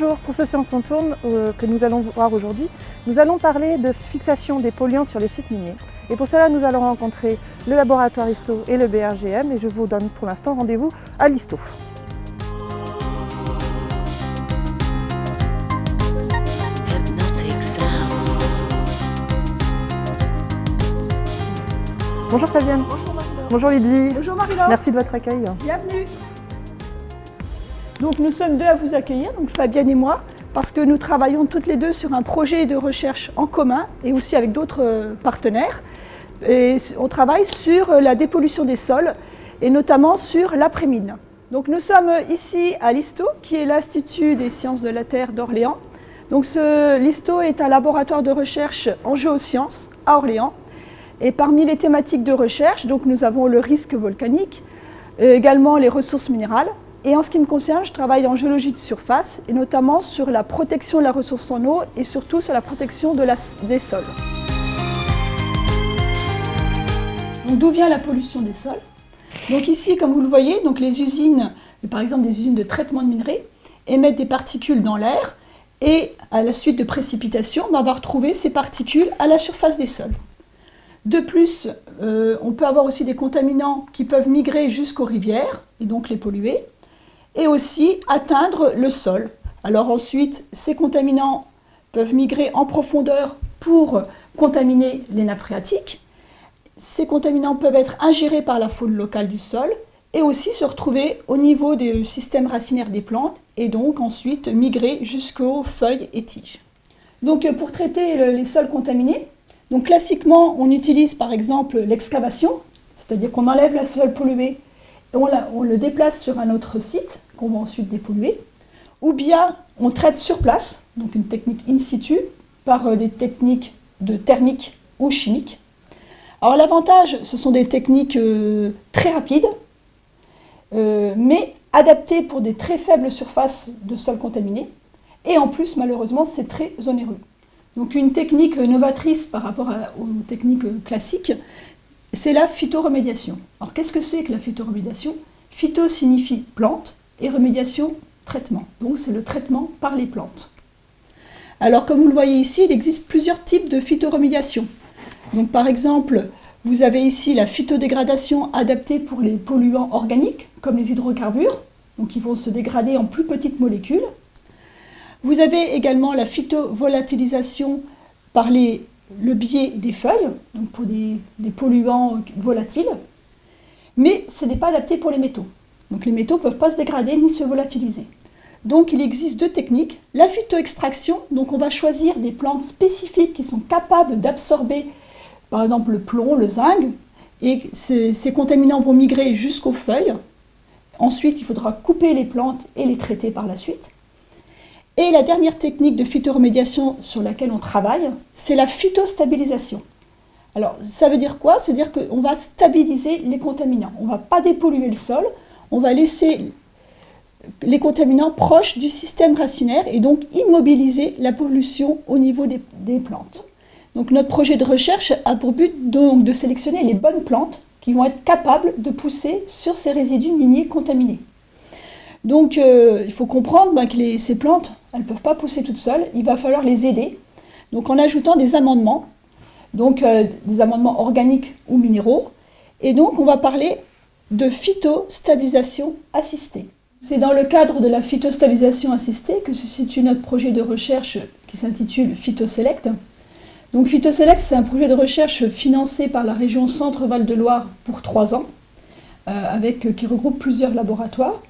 Bonjour, pour ce Science on tourne que nous allons voir aujourd'hui, nous allons parler de fixation des polluants sur les sites miniers. Et pour cela, nous allons rencontrer le laboratoire ISTO et le BRGM et je vous donne pour l'instant rendez-vous à l'ISTO. Bonjour Fabienne. Bonjour Marie-Laure. Bonjour Lydie. Bonjour Marie-Laure. Merci de votre accueil. Bienvenue. Donc nous sommes deux à vous accueillir, donc Fabienne et moi, parce que nous travaillons toutes les deux sur un projet de recherche en commun et aussi avec d'autres partenaires. Et on travaille sur la dépollution des sols et notamment sur l'après-mine. Donc nous sommes ici à l'ISTO, qui est l'Institut des sciences de la Terre d'Orléans. Donc l'ISTO est un laboratoire de recherche en géosciences à Orléans. Et parmi les thématiques de recherche, donc nous avons le risque volcanique, également les ressources minérales. Et en ce qui me concerne, je travaille en géologie de surface et notamment sur la protection de la ressource en eau et surtout sur la protection des sols. D'où vient la pollution des sols? Donc ici, comme vous le voyez, donc les usines, par exemple des usines de traitement de minerais, émettent des particules dans l'air et à la suite de précipitations, on va retrouver ces particules à la surface des sols. De plus, on peut avoir aussi des contaminants qui peuvent migrer jusqu'aux rivières et donc les polluer, et aussi atteindre le sol. Alors ensuite, ces contaminants peuvent migrer en profondeur pour contaminer les nappes phréatiques. Ces contaminants peuvent être ingérés par la faune locale du sol et aussi se retrouver au niveau des systèmes racinaires des plantes et donc ensuite migrer jusqu'aux feuilles et tiges. Donc pour traiter les sols contaminés, donc classiquement, on utilise par exemple l'excavation, c'est-à-dire qu'on enlève le sol pollué et on le déplace sur un autre site qu'on va ensuite dépolluer. Ou bien on traite sur place, donc une technique in situ, par des techniques de thermique ou chimique. Alors l'avantage, ce sont des techniques très rapides, mais adaptées pour des très faibles surfaces de sol contaminés. Et en plus, malheureusement, c'est très onéreux. Donc une technique novatrice par rapport aux techniques classiques, c'est la phytoremédiation. Alors qu'est-ce que c'est que la phytoremédiation? Phyto signifie plante et remédiation, traitement. Donc c'est le traitement par les plantes. Alors comme vous le voyez ici, il existe plusieurs types de phytoremédiation. Donc par exemple, vous avez ici la phytodégradation adaptée pour les polluants organiques, comme les hydrocarbures, donc ils vont se dégrader en plus petites molécules. Vous avez également la phytovolatilisation par le biais des feuilles, donc pour des polluants volatiles, mais ce n'est pas adapté pour les métaux. Donc les métaux ne peuvent pas se dégrader ni se volatiliser. Donc il existe deux techniques. La phytoextraction, donc on va choisir des plantes spécifiques qui sont capables d'absorber par exemple le plomb, le zinc, et ces contaminants vont migrer jusqu'aux feuilles. Ensuite, il faudra couper les plantes et les traiter par la suite. Et la dernière technique de phytoremédiation sur laquelle on travaille, c'est la phytostabilisation. Alors, ça veut dire quoi? C'est-à-dire qu'on va stabiliser les contaminants. On ne va pas dépolluer le sol, on va laisser les contaminants proches du système racinaire et donc immobiliser la pollution au niveau des plantes. Donc notre projet de recherche a pour but donc de sélectionner les bonnes plantes qui vont être capables de pousser sur ces résidus miniers contaminés. Donc il faut comprendre que ces plantes, elles ne peuvent pas pousser toutes seules, il va falloir les aider. Donc en ajoutant des amendements, donc des amendements organiques ou minéraux. Et donc on va parler de phytostabilisation assistée. C'est dans le cadre de la phytostabilisation assistée que se situe notre projet de recherche qui s'intitule PhytoSelect. Donc PhytoSelect, c'est un projet de recherche financé par la région Centre-Val de Loire pour 3 ans, qui regroupe plusieurs laboratoires.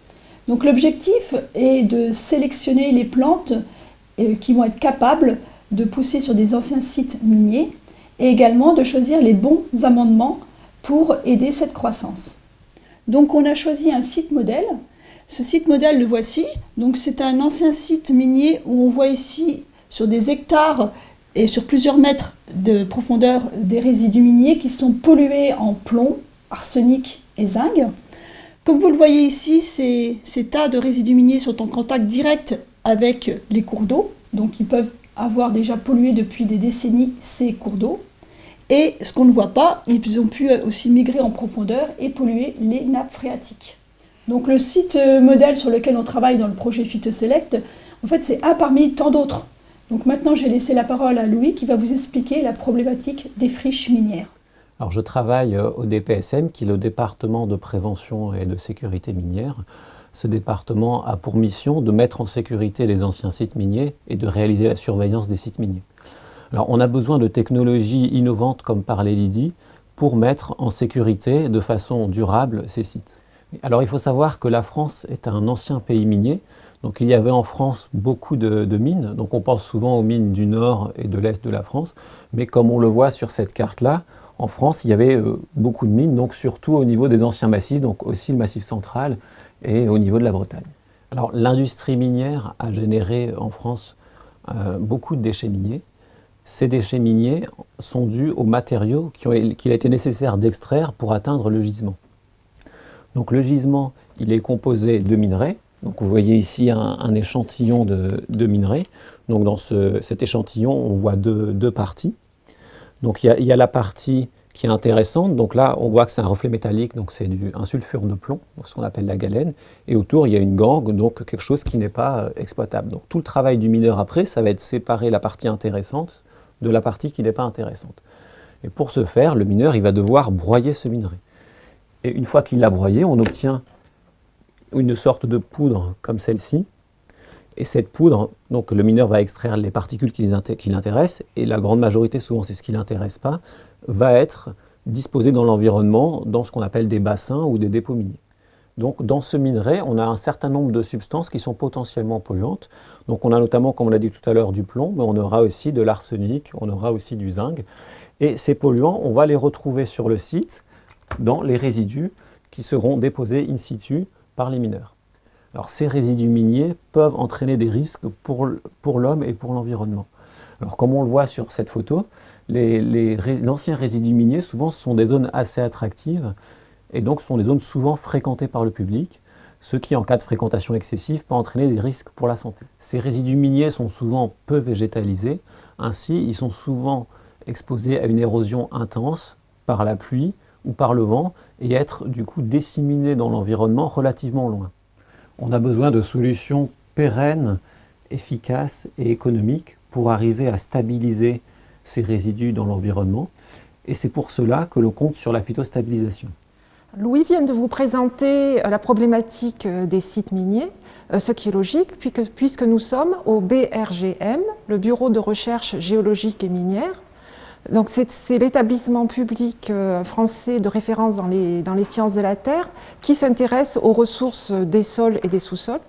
Donc l'objectif est de sélectionner les plantes qui vont être capables de pousser sur des anciens sites miniers et également de choisir les bons amendements pour aider cette croissance. Donc on a choisi un site modèle. Ce site modèle, le voici. Donc c'est un ancien site minier où on voit ici sur des hectares et sur plusieurs mètres de profondeur des résidus miniers qui sont pollués en plomb, arsenic et zinc. Comme vous le voyez ici, ces tas de résidus miniers sont en contact direct avec les cours d'eau, donc ils peuvent avoir déjà pollué depuis des décennies ces cours d'eau. Et ce qu'on ne voit pas, ils ont pu aussi migrer en profondeur et polluer les nappes phréatiques. Donc le site modèle sur lequel on travaille dans le projet PhytoSelect, En fait, c'est un parmi tant d'autres. Donc maintenant, je vais laisser la parole à Louis qui va vous expliquer la problématique des friches minières. Alors, je travaille au DPSM, qui est le département de prévention et de sécurité minière. Ce département a pour mission de mettre en sécurité les anciens sites miniers et de réaliser la surveillance des sites miniers. Alors, on a besoin de technologies innovantes, comme parlait Lydie, pour mettre en sécurité de façon durable ces sites. Alors, il faut savoir que la France est un ancien pays minier. Donc, il y avait en France beaucoup de mines. Donc, on pense souvent aux mines du nord et de l'est de la France. Mais comme on le voit sur cette carte-là, en France, il y avait beaucoup de mines, donc surtout au niveau des anciens massifs, donc aussi le Massif central et au niveau de la Bretagne. Alors, l'industrie minière a généré en France beaucoup de déchets miniers. Ces déchets miniers sont dus aux matériaux qu'il a été nécessaire d'extraire pour atteindre le gisement. Donc, le gisement, il est composé de minerais. Donc, vous voyez ici un échantillon de minerais. Donc, dans cet échantillon, on voit deux parties. Donc, il y a la partie qui est intéressante. Donc là, on voit que c'est un reflet métallique, donc c'est un sulfure de plomb, ce qu'on appelle la galène. Et autour, il y a une gangue, donc quelque chose qui n'est pas exploitable. Donc tout le travail du mineur après, ça va être séparer la partie intéressante de la partie qui n'est pas intéressante. Et pour ce faire, le mineur, il va devoir broyer ce minerai. Et une fois qu'il l'a broyé, on obtient une sorte de poudre comme celle-ci. Et cette poudre, donc le mineur va extraire les particules qui l'intéressent, et la grande majorité, souvent c'est ce qui ne l'intéresse pas, va être disposée dans l'environnement, dans ce qu'on appelle des bassins ou des dépôts miniers. Donc dans ce minerai, on a un certain nombre de substances qui sont potentiellement polluantes. Donc on a notamment, comme on l'a dit tout à l'heure, du plomb, mais on aura aussi de l'arsenic, on aura aussi du zinc. Et ces polluants, on va les retrouver sur le site dans les résidus qui seront déposés in situ par les mineurs. Alors ces résidus miniers peuvent entraîner des risques pour l'homme et pour l'environnement. Alors comme on le voit sur cette photo, l'ancien résidu minier, souvent, ce sont des zones assez attractives et donc ce sont des zones souvent fréquentées par le public, ce qui, en cas de fréquentation excessive, peut entraîner des risques pour la santé. Ces résidus miniers sont souvent peu végétalisés, ainsi ils sont souvent exposés à une érosion intense par la pluie ou par le vent et être du coup disséminés dans l'environnement relativement loin. On a besoin de solutions pérennes, efficaces et économiques pour arriver à stabiliser ces résidus dans l'environnement. Et c'est pour cela que l'on compte sur la phytostabilisation. Louis vient de vous présenter la problématique des sites miniers, ce qui est logique, puisque nous sommes au BRGM, le Bureau de recherche géologique et minière. Donc c'est l'établissement public français de référence dans les sciences de la Terre qui s'intéresse aux ressources des sols et des sous-sols.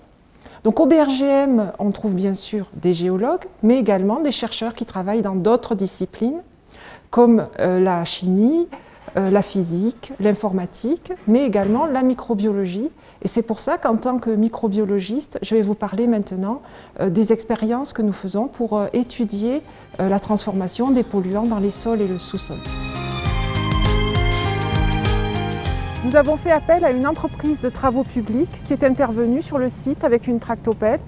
Donc au BRGM, on trouve bien sûr des géologues, mais également des chercheurs qui travaillent dans d'autres disciplines, comme la chimie, la physique, l'informatique, mais également la microbiologie. Et c'est pour ça qu'en tant que microbiologiste, je vais vous parler maintenant des expériences que nous faisons pour étudier la transformation des polluants dans les sols et le sous-sol. Nous avons fait appel à une entreprise de travaux publics qui est intervenue sur le site avec une tractopelle.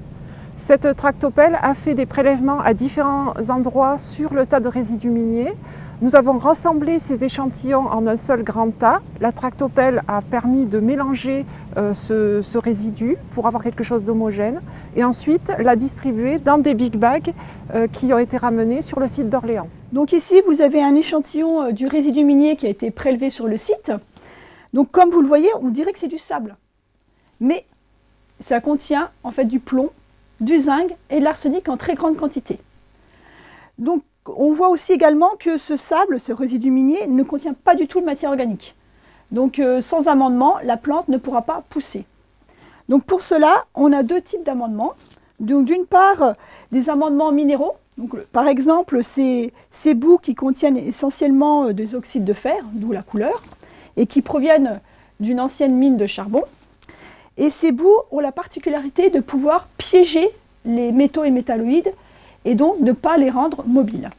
Cette tractopelle a fait des prélèvements à différents endroits sur le tas de résidus miniers. Nous avons rassemblé ces échantillons en un seul grand tas. La tractopelle a permis de mélanger ce résidu pour avoir quelque chose d'homogène et ensuite la distribuer dans des big bags qui ont été ramenés sur le site d'Orléans. Donc ici, vous avez un échantillon du résidu minier qui a été prélevé sur le site. Donc comme vous le voyez, on dirait que c'est du sable. Mais ça contient en fait du plomb, du zinc et de l'arsenic en très grande quantité. Donc on voit aussi également que ce sable, ce résidu minier, ne contient pas du tout de matière organique. Donc sans amendement, la plante ne pourra pas pousser. Donc pour cela, on a deux types d'amendements. Donc d'une part, des amendements minéraux. Donc, par exemple, ces boues qui contiennent essentiellement des oxydes de fer, d'où la couleur, et qui proviennent d'une ancienne mine de charbon. Et ces boues ont la particularité de pouvoir piéger les métaux et métalloïdes et donc ne pas les rendre mobiles.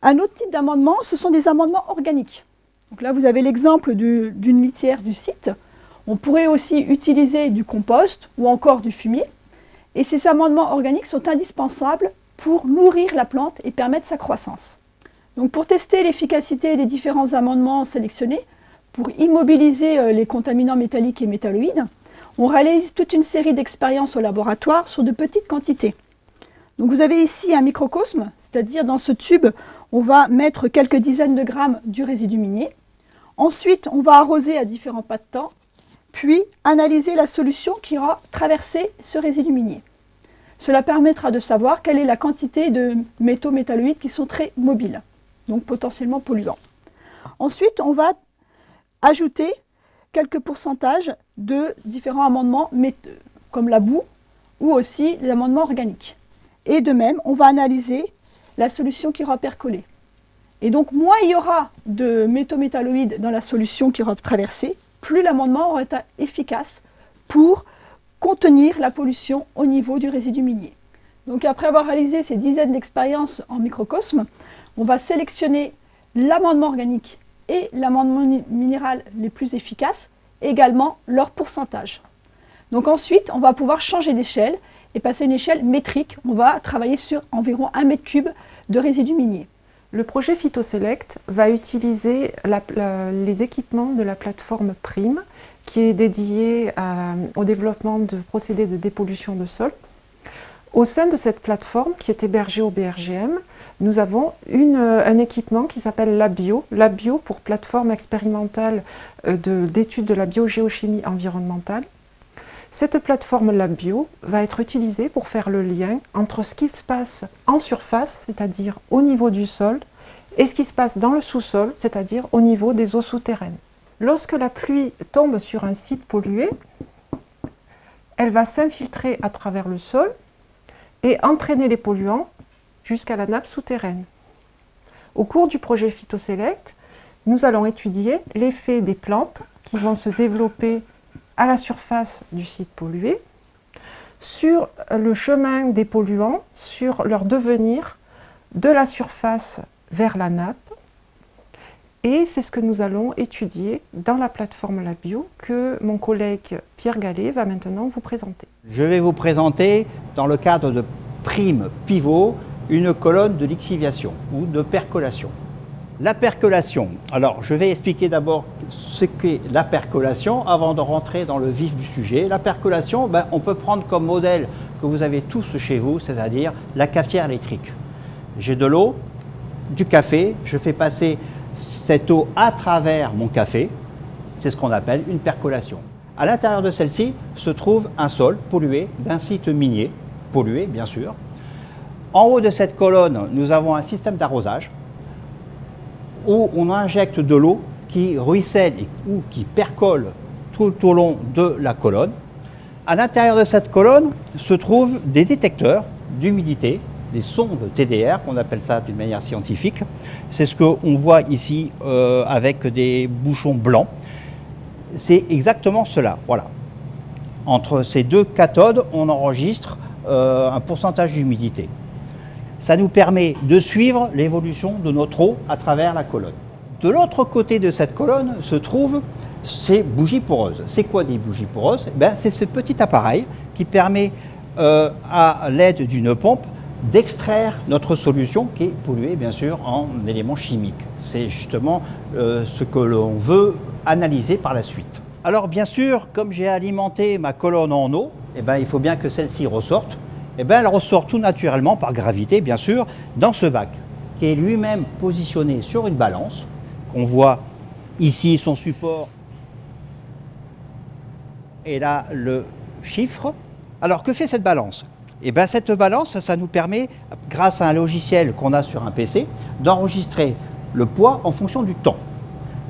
Un autre type d'amendement, ce sont des amendements organiques. Donc là, vous avez l'exemple d'une litière du site. On pourrait aussi utiliser du compost ou encore du fumier. Et ces amendements organiques sont indispensables pour nourrir la plante et permettre sa croissance. Donc pour tester l'efficacité des différents amendements sélectionnés, pour immobiliser les contaminants métalliques et métalloïdes, On réalise toute une série d'expériences au laboratoire sur de petites quantités. Donc vous avez ici un microcosme, c'est-à-dire dans ce tube, on va mettre quelques dizaines de grammes du résidu minier. Ensuite, on va arroser à différents pas de temps, puis analyser la solution qui aura traversé ce résidu minier. Cela permettra de savoir quelle est la quantité de métaux métalloïdes qui sont très mobiles, donc potentiellement polluants. Ensuite, on va ajouter quelques pourcentages de différents amendements, comme la boue ou aussi les amendements organiques. Et de même, on va analyser la solution qui aura percolé. Et donc, moins il y aura de métaux métalloïdes dans la solution qui aura traversé, plus l'amendement aura été efficace pour contenir la pollution au niveau du résidu minier. Donc, après avoir réalisé ces dizaines d'expériences en microcosme, on va sélectionner l'amendement organique et l'amendement minéral les plus efficaces, et également leur pourcentage. Donc ensuite, on va pouvoir changer d'échelle et passer à une échelle métrique. On va travailler sur environ 1 mètre cube de résidus miniers. Le projet PhytoSelect va utiliser les équipements de la plateforme PRIM, qui est dédiée au développement de procédés de dépollution de sol. Au sein de cette plateforme, qui est hébergée au BRGM, nous avons un équipement qui s'appelle LabBio. LabBio pour plateforme expérimentale d'études de la biogéochimie environnementale. Cette plateforme LabBio va être utilisée pour faire le lien entre ce qui se passe en surface, c'est-à-dire au niveau du sol, et ce qui se passe dans le sous-sol, c'est-à-dire au niveau des eaux souterraines. Lorsque la pluie tombe sur un site pollué, elle va s'infiltrer à travers le sol et entraîner les polluants jusqu'à la nappe souterraine. Au cours du projet PhytoSelect, nous allons étudier l'effet des plantes qui vont se développer à la surface du site pollué, sur le chemin des polluants, sur leur devenir de la surface vers la nappe. Et c'est ce que nous allons étudier dans la plateforme LabBio que mon collègue Pierre Gallet va maintenant vous présenter. Je vais vous présenter, dans le cadre de PRIM Pivot, une colonne de lixiviation ou de percolation. La percolation, alors je vais expliquer d'abord ce qu'est la percolation avant de rentrer dans le vif du sujet. La percolation, on peut prendre comme modèle que vous avez tous chez vous, c'est-à-dire la cafetière électrique. J'ai de l'eau, du café, je fais passer cette eau à travers mon café, c'est ce qu'on appelle une percolation. À l'intérieur de celle-ci se trouve un sol pollué d'un site minier, pollué bien sûr. En haut de cette colonne, nous avons un système d'arrosage où on injecte de l'eau qui ruisselle ou qui percole tout au long de la colonne. À l'intérieur de cette colonne se trouvent des détecteurs d'humidité, des sondes TDR, qu'on appelle ça d'une manière scientifique. C'est ce qu'on voit ici avec des bouchons blancs. C'est exactement cela. Voilà. Entre ces deux cathodes, on enregistre un pourcentage d'humidité. Ça nous permet de suivre l'évolution de notre eau à travers la colonne. De l'autre côté de cette colonne se trouvent ces bougies poreuses. C'est quoi des bougies poreuses? C'est ce petit appareil qui permet, à l'aide d'une pompe, d'extraire notre solution qui est polluée, bien sûr, en éléments chimiques. C'est justement ce que l'on veut analyser par la suite. Alors, bien sûr, comme j'ai alimenté ma colonne en eau, il faut bien que celle-ci ressorte. Elle ressort tout naturellement, par gravité bien sûr, dans ce bac, qui est lui-même positionné sur une balance. On voit ici son support et là le chiffre. Alors que fait cette balance? Cette balance, ça nous permet, grâce à un logiciel qu'on a sur un PC, d'enregistrer le poids en fonction du temps.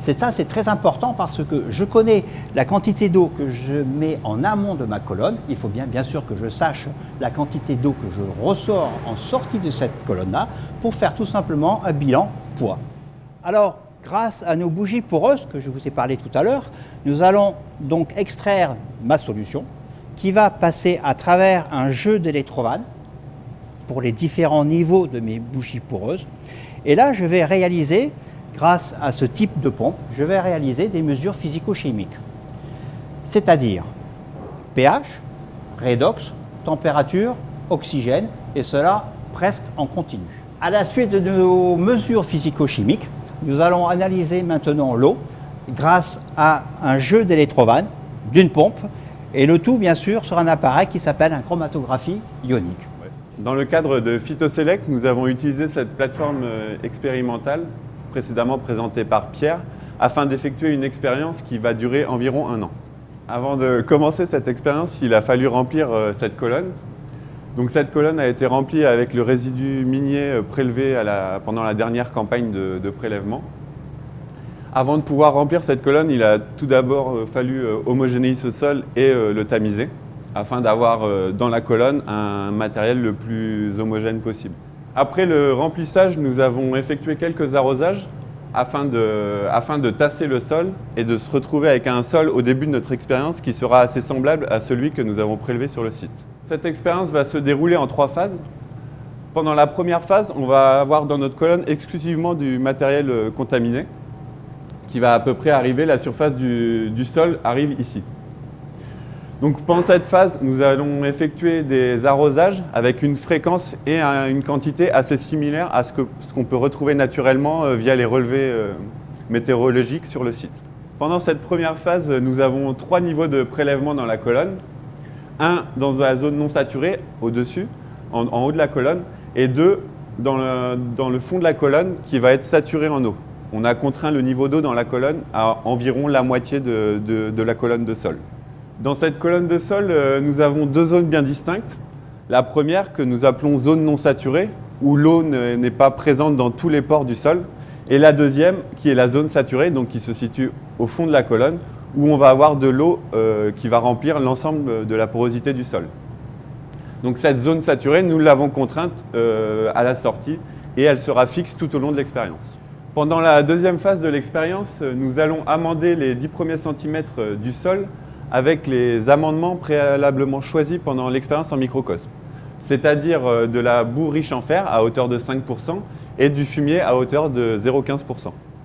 C'est très important parce que je connais la quantité d'eau que je mets en amont de ma colonne. Il faut bien sûr que je sache la quantité d'eau que je ressors en sortie de cette colonne-là pour faire tout simplement un bilan poids. Alors, grâce à nos bougies poreuses que je vous ai parlé tout à l'heure, nous allons donc extraire ma solution qui va passer à travers un jeu d'électrovannes pour les différents niveaux de mes bougies poreuses. Et là, je vais réaliser, grâce à ce type de pompe, je vais réaliser des mesures physico-chimiques. C'est-à-dire pH, redox, température, oxygène, et cela presque en continu. À la suite de nos mesures physico-chimiques, nous allons analyser maintenant l'eau grâce à un jeu d'électrovannes d'une pompe. Et le tout, bien sûr, sur un appareil qui s'appelle une chromatographie ionique. Dans le cadre de PhytoSelect, nous avons utilisé cette plateforme expérimentale, précédemment présentée par Pierre, afin d'effectuer une expérience qui va durer environ 1 an. Avant de commencer cette expérience, il a fallu remplir cette colonne. Donc cette colonne a été remplie avec le résidu minier prélevé pendant la dernière campagne de prélèvement. Avant de pouvoir remplir cette colonne, il a tout d'abord fallu homogénéiser ce sol et le tamiser, afin d'avoir dans la colonne un matériel le plus homogène possible. Après le remplissage, nous avons effectué quelques arrosages afin de tasser le sol et de se retrouver avec un sol au début de notre expérience qui sera assez semblable à celui que nous avons prélevé sur le site. Cette expérience va se dérouler en 3 phases. Pendant la première phase, on va avoir dans notre colonne exclusivement du matériel contaminé qui va à peu près arriver, la surface du sol arrive ici. Donc pendant cette phase, nous allons effectuer des arrosages avec une fréquence et une quantité assez similaire à ce qu'on peut retrouver naturellement via les relevés météorologiques sur le site. Pendant cette première phase, nous avons 3 niveaux de prélèvement dans la colonne. Un dans la zone non saturée, au-dessus, en haut de la colonne, et 2 dans le fond de la colonne qui va être saturé en eau. On a contraint le niveau d'eau dans la colonne à environ la moitié de la colonne de sol. Dans cette colonne de sol, nous avons 2 zones bien distinctes. La première que nous appelons zone non saturée, où l'eau n'est pas présente dans tous les pores du sol. Et la deuxième qui est la zone saturée, donc qui se situe au fond de la colonne, où on va avoir de l'eau qui va remplir l'ensemble de la porosité du sol. Donc cette zone saturée, nous l'avons contrainte à la sortie et elle sera fixe tout au long de l'expérience. Pendant la deuxième phase de l'expérience, nous allons amender les 10 premiers centimètres du sol avec les amendements préalablement choisis pendant l'expérience en microcosme, c'est-à-dire de la boue riche en fer à hauteur de 5% et du fumier à hauteur de 0,15%.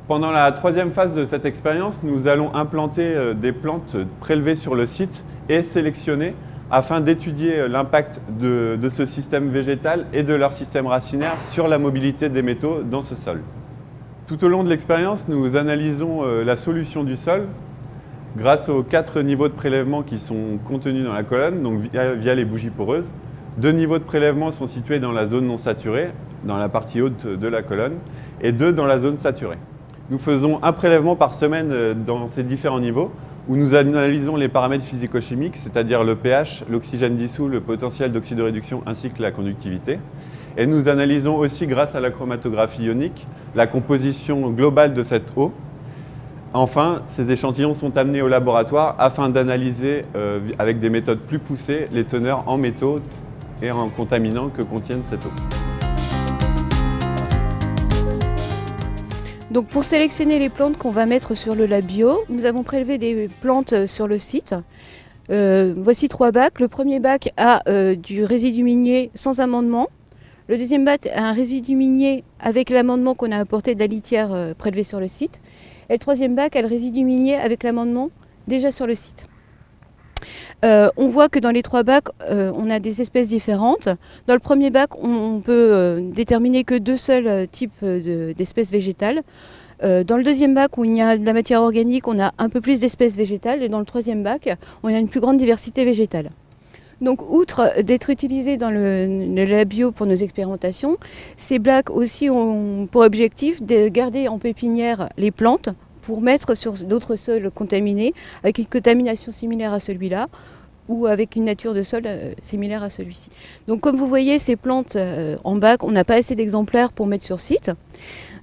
Pendant la troisième phase de cette expérience, nous allons implanter des plantes prélevées sur le site et sélectionnées afin d'étudier l'impact de ce système végétal et de leur système racinaire sur la mobilité des métaux dans ce sol. Tout au long de l'expérience, nous analysons la solution du sol grâce aux 4 niveaux de prélèvement qui sont contenus dans la colonne, donc via les bougies poreuses. 2 niveaux de prélèvement sont situés dans la zone non saturée, dans la partie haute de la colonne, et 2 dans la zone saturée. Nous faisons un prélèvement par semaine dans ces différents niveaux, où nous analysons les paramètres physico-chimiques, c'est-à-dire le pH, l'oxygène dissous, le potentiel d'oxydoréduction ainsi que la conductivité. Et nous analysons aussi, grâce à la chromatographie ionique, la composition globale de cette eau. Enfin, ces échantillons sont amenés au laboratoire afin d'analyser avec des méthodes plus poussées les teneurs en métaux et en contaminants que contiennent cette eau. Donc pour sélectionner les plantes qu'on va mettre sur le lab bio, nous avons prélevé des plantes sur le site. Voici 3 bacs. Le premier bac a du résidu minier sans amendement. Le deuxième bac a un résidu minier avec l'amendement qu'on a apporté de la litière prélevée sur le site. Et le troisième bac a le résidu minier avec l'amendement déjà sur le site. On voit que dans les 3 bacs, on a des espèces différentes. Dans le premier bac, on peut déterminer que 2 seuls types d'espèces végétales. Dans le deuxième bac, où il y a de la matière organique, on a un peu plus d'espèces végétales. Et dans le troisième bac, on a une plus grande diversité végétale. Donc, outre d'être utilisés dans le lab bio pour nos expérimentations, ces bacs aussi ont pour objectif de garder en pépinière les plantes pour mettre sur d'autres sols contaminés, avec une contamination similaire à celui-là, ou avec une nature de sol similaire à celui-ci. Donc comme vous voyez, ces plantes en bac, on n'a pas assez d'exemplaires pour mettre sur site.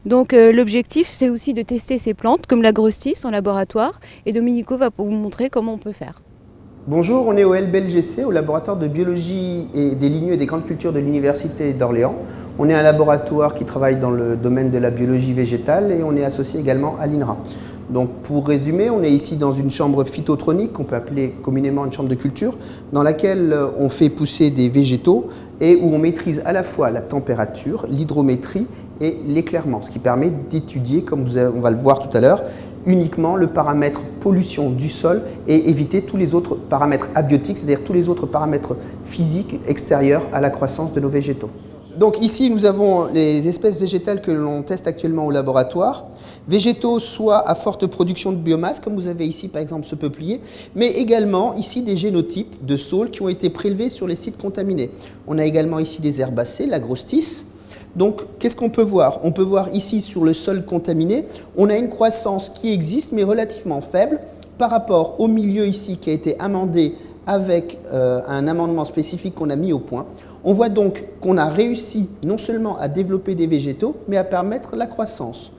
Donc l'objectif, c'est aussi de tester ces plantes, comme la grostis en laboratoire, et Domenico va vous montrer comment on peut faire. Bonjour, on est au LBLGC, au laboratoire de biologie et des ligneux et des grandes cultures de l'Université d'Orléans. On est un laboratoire qui travaille dans le domaine de la biologie végétale et on est associé également à l'INRA. Donc pour résumer, on est ici dans une chambre phytotronique, qu'on peut appeler communément une chambre de culture, dans laquelle on fait pousser des végétaux et où on maîtrise à la fois la température, l'hydrométrie et l'éclairement, ce qui permet d'étudier, comme on va le voir tout à l'heure, uniquement le paramètre pollution du sol et éviter tous les autres paramètres abiotiques, c'est-à-dire tous les autres paramètres physiques extérieurs à la croissance de nos végétaux. Donc ici, nous avons les espèces végétales que l'on teste actuellement au laboratoire. Végétaux soit à forte production de biomasse, comme vous avez ici par exemple ce peuplier, mais également ici des génotypes de saules qui ont été prélevés sur les sites contaminés. On a également ici des herbacées, la grosse tisse. Donc qu'est-ce qu'on peut voir? On peut voir ici sur le sol contaminé, on a une croissance qui existe mais relativement faible par rapport au milieu ici qui a été amendé avec un amendement spécifique qu'on a mis au point. On voit donc qu'on a réussi non seulement à développer des végétaux, mais à permettre la croissance.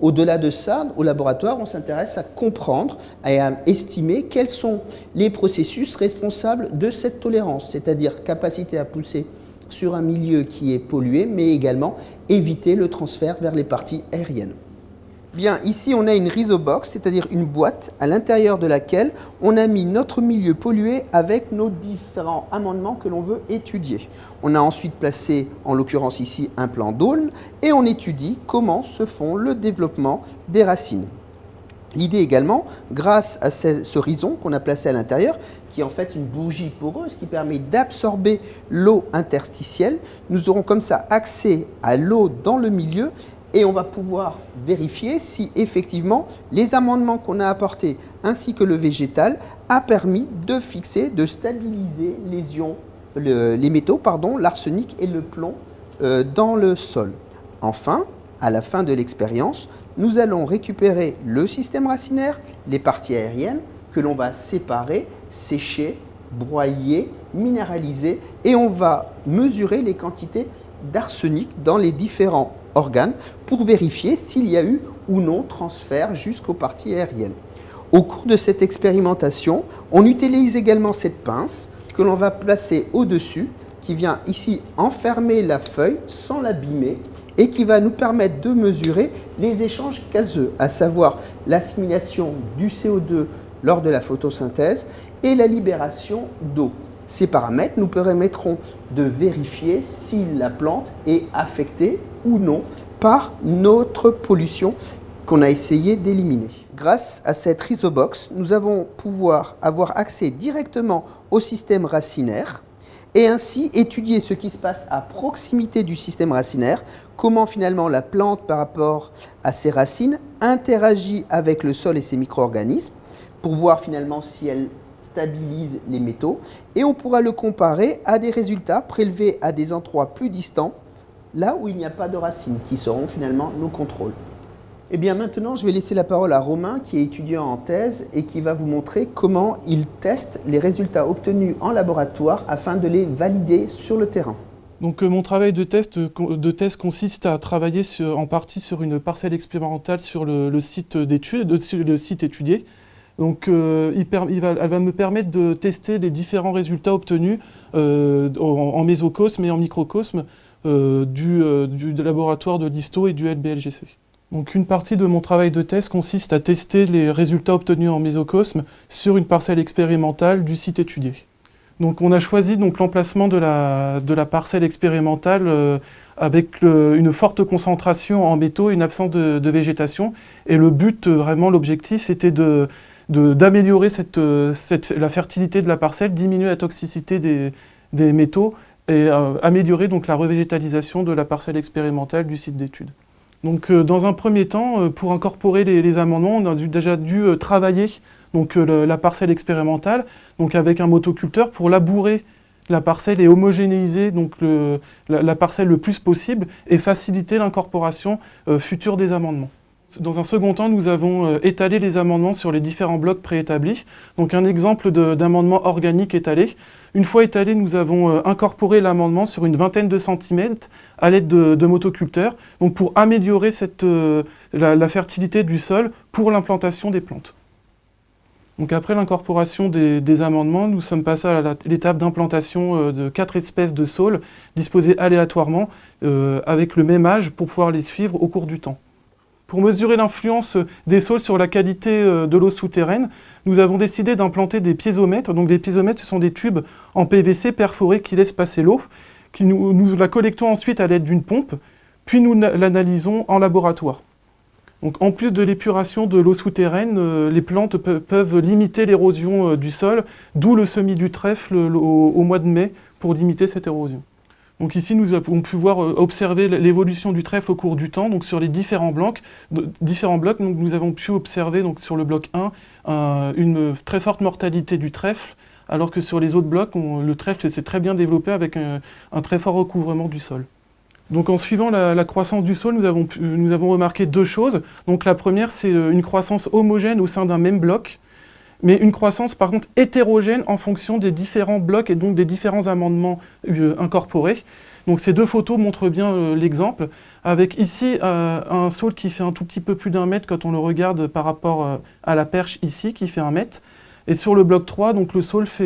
Au-delà de ça, au laboratoire, on s'intéresse à comprendre et à estimer quels sont les processus responsables de cette tolérance, c'est-à-dire capacité à pousser sur un milieu qui est pollué, mais également éviter le transfert vers les parties aériennes. Bien, ici on a une rhizobox, c'est-à-dire une boîte à l'intérieur de laquelle on a mis notre milieu pollué avec nos différents amendements que l'on veut étudier. On a ensuite placé, en l'occurrence ici, un plan d'aulne et on étudie comment se font le développement des racines. L'idée également, grâce à ce rhizome qu'on a placé à l'intérieur, qui est en fait une bougie poreuse qui permet d'absorber l'eau interstitielle, nous aurons comme ça accès à l'eau dans le milieu et on va pouvoir vérifier si effectivement les amendements qu'on a apportés ainsi que le végétal a permis de fixer, de stabiliser les métaux, l'arsenic et le plomb dans le sol. Enfin, à la fin de l'expérience, nous allons récupérer le système racinaire, les parties aériennes que l'on va séparer, sécher, broyer, minéraliser et on va mesurer les quantités d'arsenic dans les différents organes pour vérifier s'il y a eu ou non transfert jusqu'aux parties aériennes. Au cours de cette expérimentation, on utilise également cette pince que l'on va placer au-dessus, qui vient ici enfermer la feuille sans l'abîmer et qui va nous permettre de mesurer les échanges gazeux, à savoir l'assimilation du CO2 lors de la photosynthèse et la libération d'eau. Ces paramètres nous permettront de vérifier si la plante est affectée ou non par notre pollution qu'on a essayé d'éliminer. Grâce à cette rhizobox, nous allons pouvoir avoir accès directement au système racinaire et ainsi étudier ce qui se passe à proximité du système racinaire, comment finalement la plante par rapport à ses racines interagit avec le sol et ses micro-organismes pour voir finalement si elle stabilise les métaux et on pourra le comparer à des résultats prélevés à des endroits plus distants, là où il n'y a pas de racines, qui seront finalement nos contrôles. Et bien maintenant, je vais laisser la parole à Romain, qui est étudiant en thèse et qui va vous montrer comment il teste les résultats obtenus en laboratoire afin de les valider sur le terrain. Donc mon travail de test consiste à travailler en partie sur une parcelle expérimentale sur le site d'étude, le site étudié. Donc elle va me permettre de tester les différents résultats obtenus en mésocosme et en microcosme du laboratoire de l'ISTO et du LBLGC. Donc une partie de mon travail de test consiste à tester les résultats obtenus en mésocosme sur une parcelle expérimentale du site étudié. Donc on a choisi l'emplacement de la parcelle expérimentale avec une forte concentration en métaux et une absence de végétation. Et le but, vraiment l'objectif, c'était d'améliorer la fertilité de la parcelle, diminuer la toxicité des métaux et améliorer donc la revégétalisation de la parcelle expérimentale du site d'étude. Donc dans un premier temps, pour incorporer les amendements, on a déjà dû travailler la parcelle expérimentale avec un motoculteur pour labourer la parcelle et homogénéiser la parcelle le plus possible et faciliter l'incorporation future des amendements. Dans un second temps, nous avons étalé les amendements sur les différents blocs préétablis. Donc un exemple d'amendement organique étalé. Une fois étalé, nous avons incorporé l'amendement sur une vingtaine de centimètres à l'aide de motoculteurs, donc pour améliorer la fertilité du sol pour l'implantation des plantes. Donc après l'incorporation des amendements, nous sommes passés à l'étape d'implantation de 4 espèces de saules disposées aléatoirement avec le même âge pour pouvoir les suivre au cours du temps. Pour mesurer l'influence des saules sur la qualité de l'eau souterraine, nous avons décidé d'implanter des piézomètres. Donc des piézomètres, ce sont des tubes en PVC perforés qui laissent passer l'eau. Nous la collectons ensuite à l'aide d'une pompe, puis nous l'analysons en laboratoire. Donc, en plus de l'épuration de l'eau souterraine, les plantes peuvent limiter l'érosion du sol, d'où le semis du trèfle au mois de mai pour limiter cette érosion. Donc ici, nous avons pu observer l'évolution du trèfle au cours du temps, donc sur les différents blocs. Donc nous avons pu observer donc, sur le bloc 1 une très forte mortalité du trèfle, alors que sur les autres blocs, le trèfle s'est très bien développé avec un très fort recouvrement du sol. Donc en suivant la croissance du sol, nous avons remarqué deux choses. Donc la première, c'est une croissance homogène au sein d'un même bloc, mais une croissance par contre hétérogène en fonction des différents blocs et donc des différents amendements incorporés. Donc ces deux photos montrent bien l'exemple, avec ici un saule qui fait un tout petit peu plus d'1 mètre quand on le regarde par rapport à la perche ici qui fait 1 mètre. Et sur le bloc 3, donc le saule fait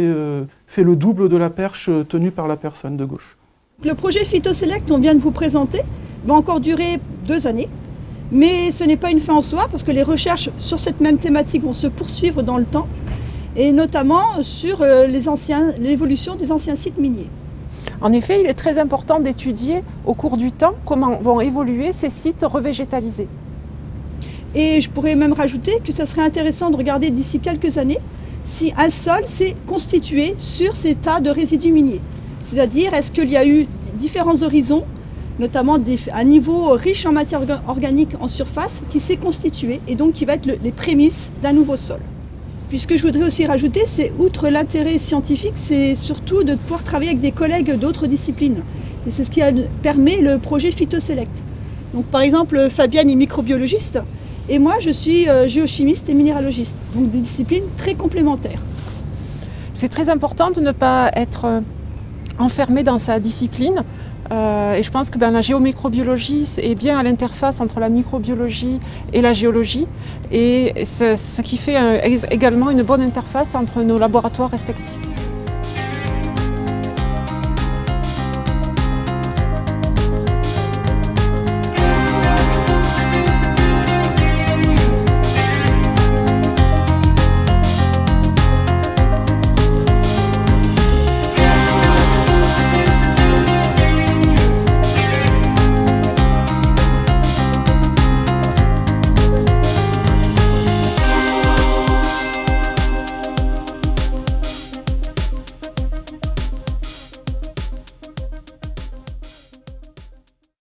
le double de la perche tenue par la personne de gauche. Le projet PhytoSelect qu'on vient de vous présenter va encore durer 2 années. Mais ce n'est pas une fin en soi, parce que les recherches sur cette même thématique vont se poursuivre dans le temps, et notamment sur l'évolution des anciens sites miniers. En effet, il est très important d'étudier au cours du temps comment vont évoluer ces sites revégétalisés. Et je pourrais même rajouter que ça serait intéressant de regarder d'ici quelques années si un sol s'est constitué sur ces tas de résidus miniers. C'est-à-dire, est-ce qu'il y a eu différents horizons, notamment un niveau riche en matière organique en surface qui s'est constitué et donc qui va être les prémices d'un nouveau sol. Puis ce que je voudrais aussi rajouter, c'est outre l'intérêt scientifique, c'est surtout de pouvoir travailler avec des collègues d'autres disciplines. Et c'est ce qui permet le projet PhytoSelect. Donc par exemple, Fabienne est microbiologiste et moi je suis géochimiste et minéralogiste. Donc des disciplines très complémentaires. C'est très important de ne pas être enfermé dans sa discipline. Et je pense que la géomicrobiologie est bien à l'interface entre la microbiologie et la géologie, et c'est ce qui fait également une bonne interface entre nos laboratoires respectifs.